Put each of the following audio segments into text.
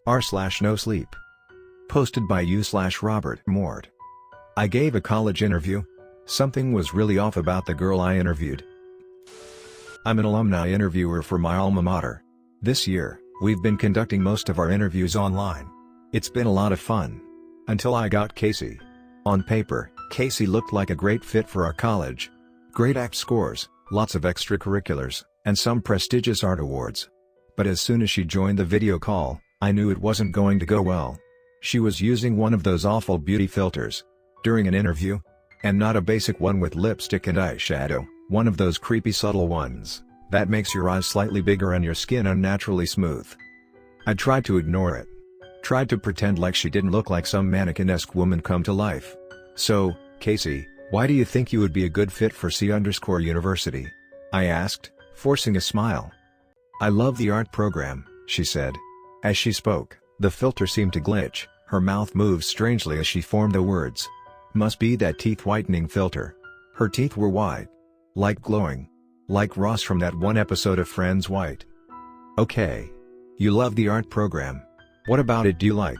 r/NoSleep. Posted by u/RobertMort. I gave a college interview. Something was really off about the girl I interviewed. I'm an alumni interviewer for my alma mater. This year, we've been conducting most of our interviews online. It's been a lot of fun. Until I got Casey. On paper, Casey looked like a great fit for our college. Great act scores, lots of extracurriculars, and some prestigious art awards. But as soon as she joined the video call, I knew it wasn't going to go well. She was using one of those awful beauty filters. During an interview. And not a basic one with lipstick and eyeshadow, one of those creepy subtle ones, that makes your eyes slightly bigger and your skin unnaturally smooth. I tried to ignore it. Tried to pretend like she didn't look like some mannequin-esque woman come to life. So, Casey, why do you think you would be a good fit for C_University? I asked, forcing a smile. I love the art program, she said. As she spoke, the filter seemed to glitch, her mouth moved strangely as she formed the words. Must be that teeth whitening filter. Her teeth were white. Like glowing. Like Ross from that one episode of Friends White. Okay. You love the art program. What about it do you like?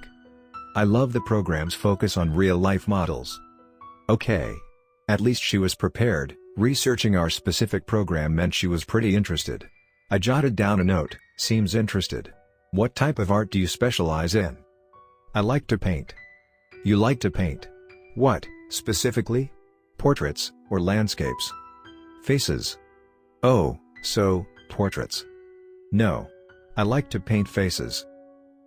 I love the program's focus on real-life models. Okay. At least she was prepared, researching our specific program meant she was pretty interested. I jotted down a note, seems interested. What type of art do you specialize in? I like to paint. You like to paint? What, specifically? Portraits, or landscapes? Faces. Oh, so, portraits. No. I like to paint faces.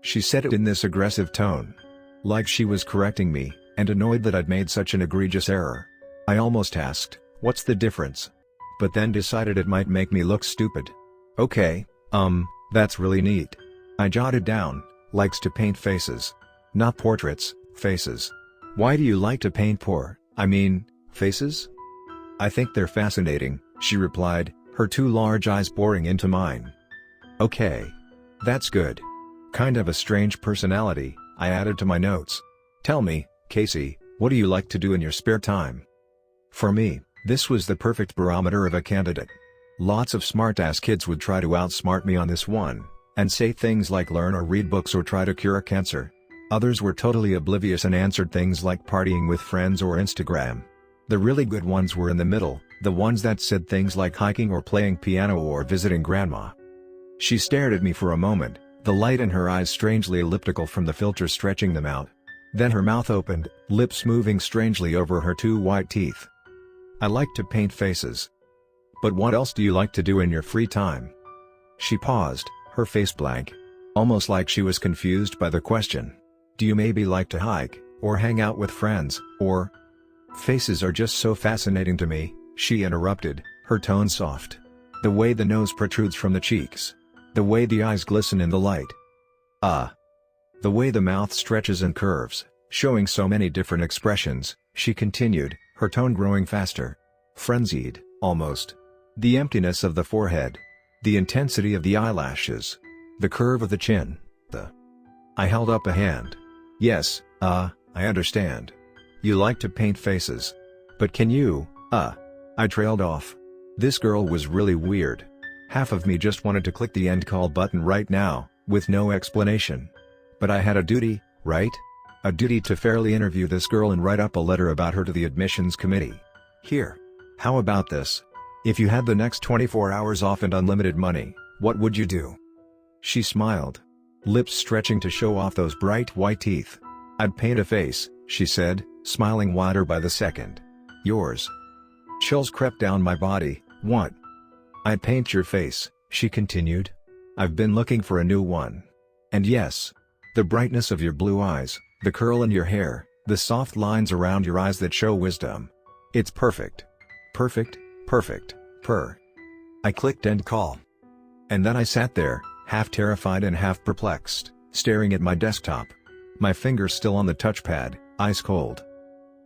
She said it in this aggressive tone. Like she was correcting me, and annoyed that I'd made such an egregious error. I almost asked, what's the difference? But then decided it might make me look stupid. Okay, that's really neat. I jotted down, likes to paint faces. Not portraits, faces. Why do you like to paint faces? I think they're fascinating, she replied, her two large eyes boring into mine. Okay. That's good. Kind of a strange personality, I added to my notes. Tell me, Casey, what do you like to do in your spare time? For me, this was the perfect barometer of a candidate. Lots of smart-ass kids would try to outsmart me on this one, and say things like learn or read books or try to cure cancer. Others were totally oblivious and answered things like partying with friends or Instagram. The really good ones were in the middle, the ones that said things like hiking or playing piano or visiting grandma. She stared at me for a moment, the light in her eyes strangely elliptical from the filter stretching them out. Then her mouth opened, lips moving strangely over her two white teeth. I like to paint faces. But what else do you like to do in your free time? She paused, her face blank. Almost like she was confused by the question. Do you maybe like to hike, or hang out with friends, or? Faces are just so fascinating to me, she interrupted, her tone soft. The way the nose protrudes from the cheeks. The way the eyes glisten in the light. The way the mouth stretches and curves, showing so many different expressions, she continued, her tone growing faster. Frenzied, almost. The emptiness of the forehead. The intensity of the eyelashes. The curve of the chin, I held up a hand. Yes, I understand. You like to paint faces. But can you, I trailed off. This girl was really weird. Half of me just wanted to click the end call button right now, with no explanation. But I had a duty, right? A duty to fairly interview this girl and write up a letter about her to the admissions committee. Here. How about this? If you had the next 24 hours off and unlimited money, what would you do? She smiled. Lips stretching to show off those bright white teeth. I'd paint a face, she said, smiling wider by the second. Yours. Chills crept down my body. What? I'd paint your face, she continued. I've been looking for a new one. And yes. The brightness of your blue eyes, the curl in your hair, the soft lines around your eyes that show wisdom. It's perfect. Perfect, perfect, purr. I clicked end call. And then I sat there, half terrified and half perplexed, staring at my desktop. My fingers still on the touchpad, ice cold.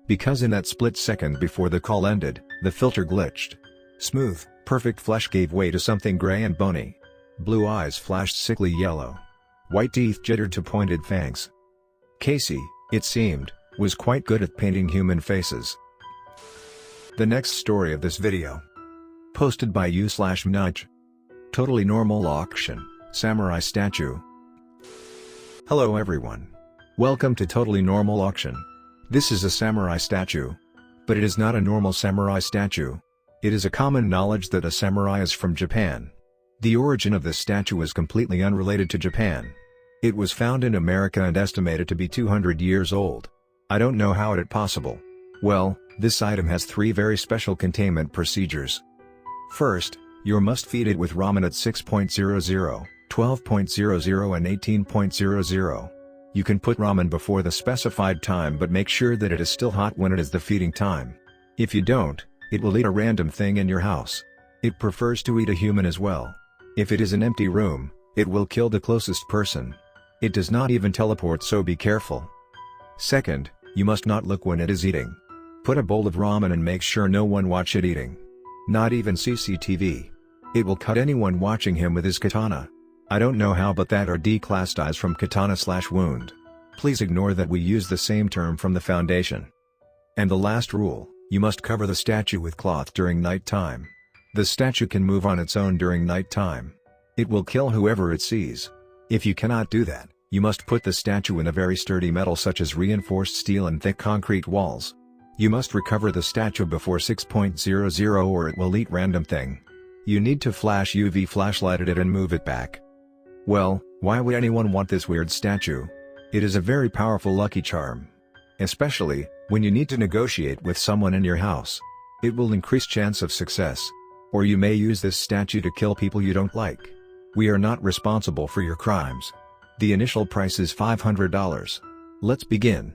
Because in that split second before the call ended, the filter glitched. Smooth, perfect flesh gave way to something gray and bony. Blue eyes flashed sickly yellow. White teeth jittered to pointed fangs. Casey, it seemed, was quite good at painting human faces. The next story of this video. Posted by u/Nudge. Totally normal auction, samurai statue. Hello everyone. Welcome to Totally Normal Auction. This is a samurai statue. But it is not a normal samurai statue. It is a common knowledge that a samurai is from Japan. The origin of this statue is completely unrelated to Japan. It was found in America and estimated to be 200 years old. I don't know how it is possible. Well, this item has 3 very special containment procedures. First, you must feed it with ramen at 6.00, 12.00 and 18.00. You can put ramen before the specified time, but make sure that it is still hot when it is the feeding time. If you don't, it will eat a random thing in your house. It prefers to eat a human as well. If it is an empty room, it will kill the closest person. It does not even teleport, so be careful. Second, you must not look when it is eating. Put a bowl of ramen and make sure no one watch it eating. Not even CCTV. It will cut anyone watching him with his katana. I don't know how, but that are D-class dies from katana/wound. Please ignore that we use the same term from the foundation. And the last rule, you must cover the statue with cloth during night time. The statue can move on its own during night time. It will kill whoever it sees. If you cannot do that, you must put the statue in a very sturdy metal such as reinforced steel and thick concrete walls. You must recover the statue before 6.00 or it will eat random thing. You need to flash UV flashlight at it and move it back. Well, why would anyone want this weird statue? It is a very powerful lucky charm. Especially, when you need to negotiate with someone in your house. It will increase chance of success. Or you may use this statue to kill people you don't like. We are not responsible for your crimes. The initial price is $500. Let's begin.